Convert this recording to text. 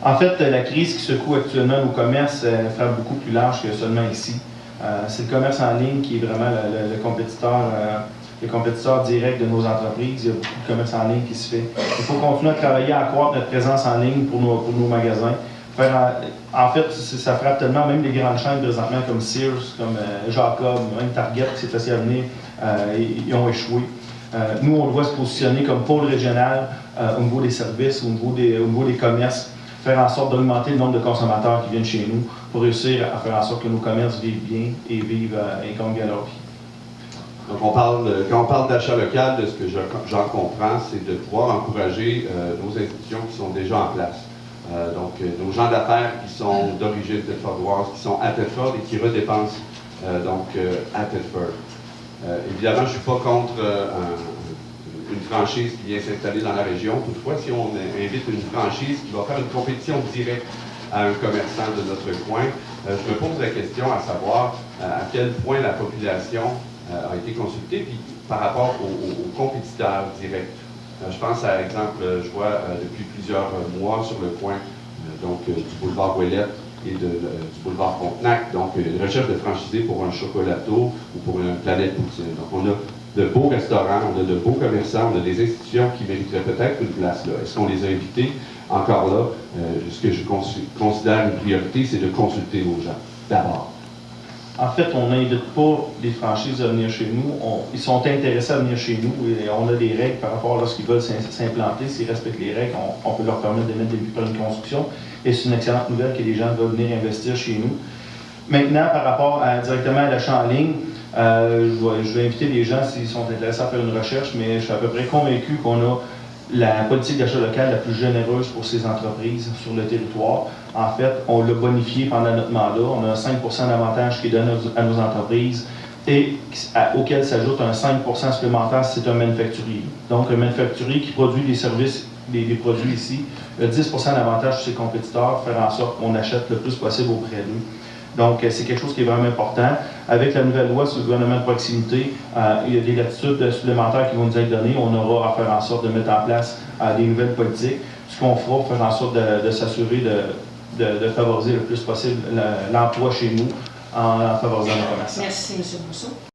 En fait, la crise qui secoue actuellement nos commerces frappe beaucoup plus large que seulement ici. C'est le commerce en ligne qui est vraiment le compétiteur direct de nos entreprises. Il y a beaucoup de commerce en ligne qui se fait. Il faut continuer à travailler à accroître notre présence en ligne pour nos magasins. En fait, ça frappe tellement, même les grandes chaînes présentement comme Sears, comme Jacob, même Target qui s'est fait à venir, ils ont échoué. Nous, on doit se positionner comme pôle régional au niveau des services, au niveau des commerces, faire en sorte d'augmenter le nombre de consommateurs qui viennent chez nous pour réussir à faire en sorte que nos commerces vivent bien et gagnent bien leur vie. Donc, quand on parle d'achat local, de ce que j'en comprends, c'est de pouvoir encourager nos institutions qui sont déjà en place. Donc, nos gens d'affaires qui sont d'origine tedfordoise, qui sont à Tedford et qui redépensent à Tedford. Évidemment, je ne suis pas contre une franchise qui vient s'installer dans la région. Toutefois, si on invite une franchise qui va faire une compétition directe à un commerçant de notre coin, je me pose la question à savoir à quel point la population a été consultée, puis par rapport aux compétiteurs directs. Je pense à exemple, je vois depuis plusieurs mois sur le coin du boulevard Ouellette et du boulevard Frontenac, donc une recherche de franchisés pour un chocolato ou pour une planète poutine. Donc on a de beaux restaurants, on a de beaux commerçants, on a des institutions qui mériteraient peut-être une place là. Est-ce qu'on les a invités? Encore là, ce que je considère une priorité, c'est de consulter aux gens, d'abord. En fait, on n'invite pas les franchises à venir chez nous. Ils sont intéressés à venir chez nous et on a des règles par rapport à lorsqu'ils veulent s'implanter. S'ils respectent les règles, on peut leur permettre de mettre des permis de construction. Et c'est une excellente nouvelle que les gens veulent venir investir chez nous. Maintenant, par rapport directement à l'achat en ligne, je vais inviter les gens s'ils sont intéressés à faire une recherche, mais je suis à peu près convaincu qu'on a la politique d'achat local la plus généreuse pour ces entreprises sur le territoire. En fait, on l'a bonifié pendant notre mandat. On a un 5 d'avantage qui est donné à nos entreprises et auquel s'ajoute un 5 supplémentaire si c'est un manufacturier. Donc, un manufacturier qui produit des services, des produits ici, 10 d'avantage sur ses compétiteurs, faire en sorte qu'on achète le plus possible auprès d'eux. Donc, c'est quelque chose qui est vraiment important. Avec la nouvelle loi sur le gouvernement de proximité, il y a des latitudes supplémentaires qui vont nous être données. On aura à faire en sorte de mettre en place des nouvelles politiques. Ce qu'on fera pour faire en sorte de s'assurer de favoriser le plus possible l'emploi chez nous en favorisant le commerce. Merci, M. Brousseau.